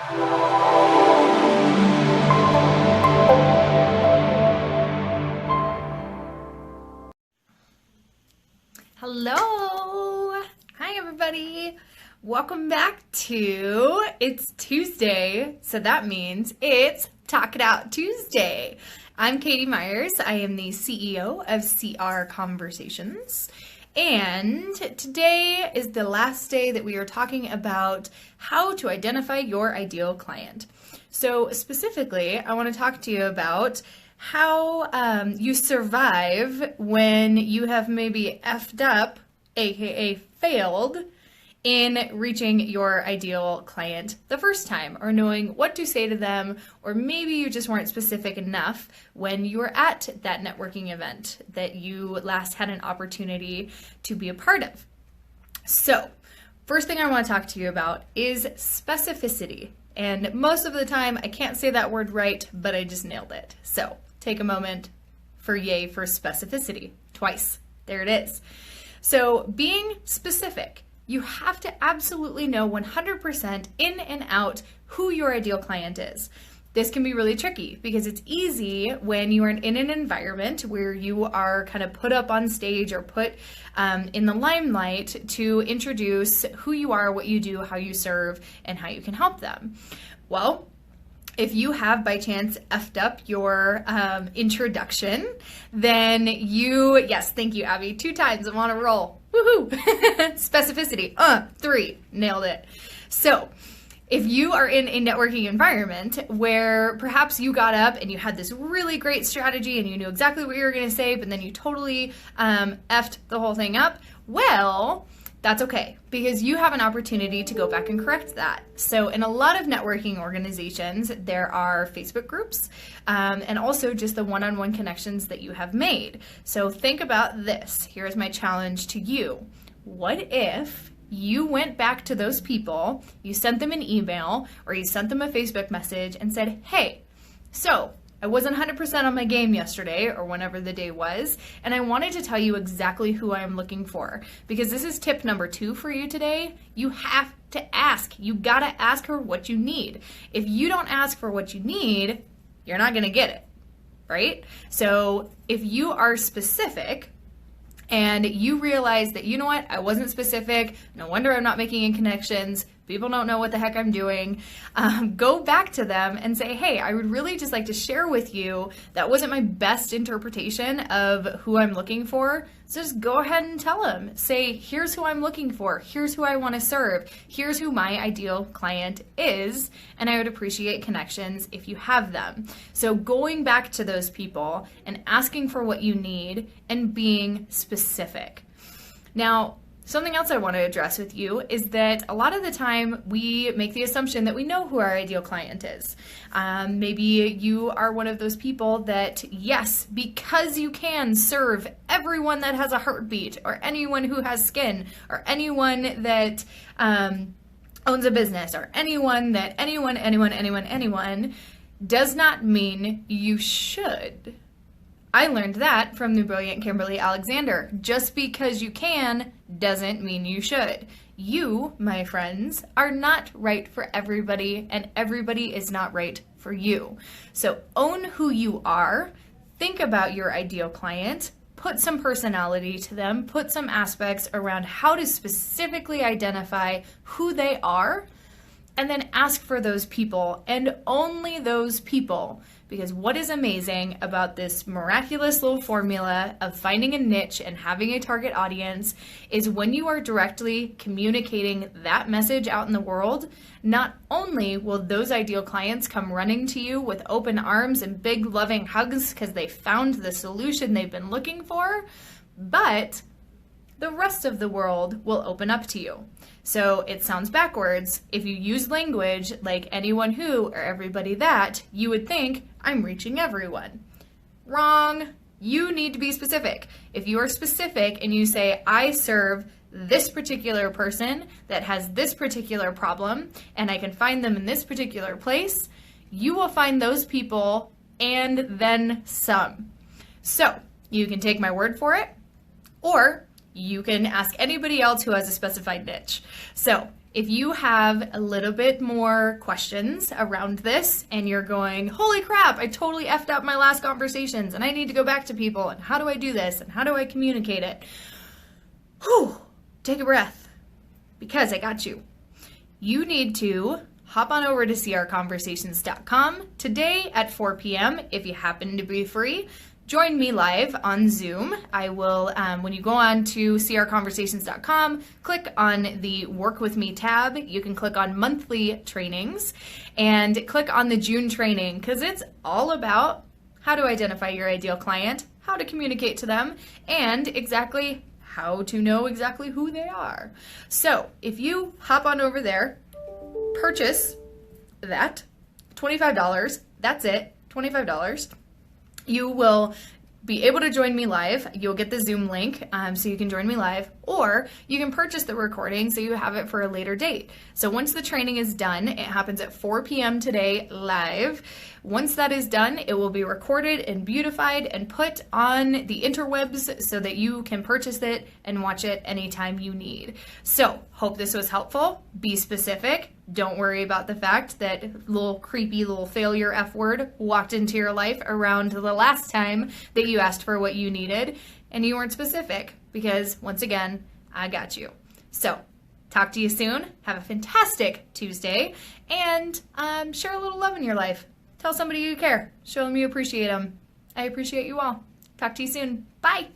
Hello! Hi everybody! Welcome back to It's Tuesday, so that means it's Talk It Out Tuesday. I'm Katie Myers. I am the CEO of CR Conversations. And today is the last day that we are talking about how to identify your ideal client. So specifically, I want to talk to you about how you survive when you have maybe effed up, aka failed, in reaching your ideal client the first time, or knowing what to say to them, or maybe you just weren't specific enough when you were at that networking event that you last had an opportunity to be a part of. So, first thing I want to talk to you about is specificity. And most of the time, I can't say that word right, but I just nailed it. So, take a moment for yay for specificity. Twice. There it is. So, being specific. You have to absolutely know 100% in and out who your ideal client is. This can be really tricky because it's easy when you are in an environment where you are kind of put up on stage or put in the limelight to introduce who you are, what you do, how you serve, and how you can help them. Well, if you have by chance effed up your introduction, then yes, thank you, Abby, 2 times, I'm on a roll. Woohoo! Specificity, 3, nailed it. So, if you are in a networking environment where perhaps you got up and you had this really great strategy and you knew exactly what you were going to say, but then you totally effed the whole thing up, well, that's okay, because you have an opportunity to go back and correct that. So in a lot of networking organizations, there are Facebook groups and also just the one-on-one connections that you have made. So think about this. Here's my challenge to you. What if you went back to those people, you sent them an email or you sent them a Facebook message and said, hey, so I wasn't 100% on my game yesterday or whenever the day was, and I wanted to tell you exactly who I am looking for, because this is tip number 2 for you today. You have to ask. You gotta ask her what you need. If you don't ask for what you need, you're not gonna get it, right? So if you are specific, and you realize that, you know what, I wasn't specific, no wonder I'm not making any connections, people don't know what the heck I'm doing, go back to them and say, hey, I would really just like to share with you that wasn't my best interpretation of who I'm looking for. So just go ahead and tell them. Say, here's who I'm looking for, here's who I want to serve, here's who my ideal client is, and I would appreciate connections if you have them. So going back to those people and asking for what you need and being specific. Now, something else I want to address with you is that a lot of the time we make the assumption that we know who our ideal client is. Maybe you are one of those people that, yes, because you can serve everyone that has a heartbeat, or anyone who has skin, or anyone that owns a business, or anyone, does not mean you should. I learned that from the brilliant Kimberly Alexander. Just because you can doesn't mean you should. You, my friends, are not right for everybody, and everybody is not right for you. So own who you are, think about your ideal client, put some personality to them, put some aspects around how to specifically identify who they are, and then ask for those people, and only those people. Because what is amazing about this miraculous little formula of finding a niche and having a target audience is when you are directly communicating that message out in the world, not only will those ideal clients come running to you with open arms and big loving hugs because they found the solution they've been looking for, but the rest of the world will open up to you. So it sounds backwards. If you use language like anyone who or everybody that, you would think, I'm reaching everyone. Wrong. You need to be specific. If you are specific and you say, I serve this particular person that has this particular problem and I can find them in this particular place, you will find those people and then some. So you can take my word for it, or you can ask anybody else who has a specified niche. So if you have a little bit more questions around this and you're going, holy crap, I totally effed up my last conversations and I need to go back to people, and how do I do this and how do I communicate it? Whew, take a breath, because I got you. You need to hop on over to crconversations.com today at 4 p.m. if you happen to be free. Join me live on Zoom. I will, when you go on to crconversations.com, click on the Work With Me tab. You can click on monthly trainings and click on the June training, because it's all about how to identify your ideal client, how to communicate to them, and exactly how to know exactly who they are. So if you hop on over there, purchase that, $25, that's it, $25. You will be able to join me live. You'll get the Zoom link so you can join me live, or you can purchase the recording so you have it for a later date. So once the training is done, it happens at 4 p.m. today live. Once that is done, it will be recorded and beautified and put on the interwebs so that you can purchase it and watch it anytime you need. So hope this was helpful. Be specific. Don't worry about the fact that little creepy little failure F word walked into your life around the last time that you asked for what you needed and you weren't specific, because once again, I got you. So talk to you soon. Have a fantastic Tuesday, and share a little love in your life. Tell somebody you care. Show them you appreciate them. I appreciate you all. Talk to you soon. Bye.